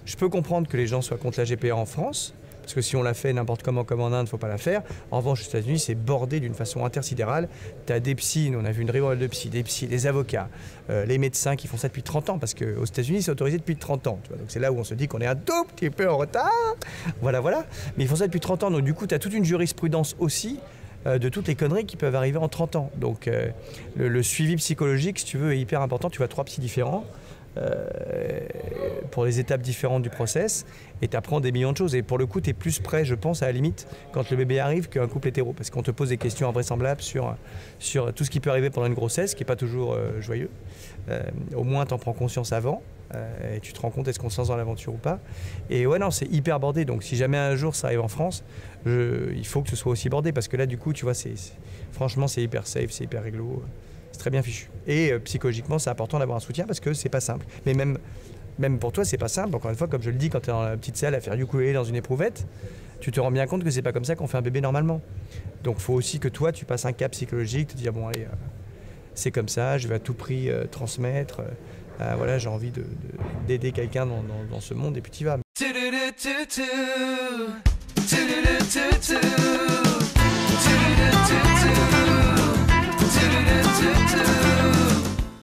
je peux comprendre que les gens soient contre la GPA en France, parce que si on l'a fait n'importe comment comme en Inde, il ne faut pas la faire. En revanche, aux États-Unis, c'est bordé d'une façon intersidérale. Tu as des psys, on a vu une ribambelle de psys, des psys, des avocats, les médecins qui font ça depuis 30 ans, parce qu'aux États-Unis, c'est autorisé depuis 30 ans. Tu vois, donc c'est là où on se dit qu'on est un tout petit peu en retard. Voilà. Mais ils font ça depuis 30 ans, donc du coup, tu as toute une jurisprudence aussi de toutes les conneries qui peuvent arriver en 30 ans. Donc le suivi psychologique, si tu veux, est hyper important. Tu vois 3 psys différents. Pour les étapes différentes du process et tu apprends des millions de choses et pour le coup tu es plus prêt je pense à la limite quand le bébé arrive qu'un couple hétéro parce qu'on te pose des questions invraisemblables sur tout ce qui peut arriver pendant une grossesse qui n'est pas toujours joyeux. Au moins tu en prends conscience avant et tu te rends compte est-ce qu'on se lance dans l'aventure ou pas et ouais non c'est hyper bordé donc si jamais un jour ça arrive en France il faut que ce soit aussi bordé parce que là du coup tu vois franchement c'est hyper safe, c'est hyper réglo. C'est très bien fichu. Et psychologiquement, c'est important d'avoir un soutien parce que c'est pas simple. Mais même pour toi, c'est pas simple. Encore une fois, comme je le dis, quand tu es dans la petite salle à faire ukulélé dans une éprouvette, tu te rends bien compte que c'est pas comme ça qu'on fait un bébé normalement. Donc il faut aussi que toi, tu passes un cap psychologique, te dire bon allez, c'est comme ça, je vais à tout prix transmettre. Voilà, j'ai envie d'aider quelqu'un dans ce monde et puis tu y vas.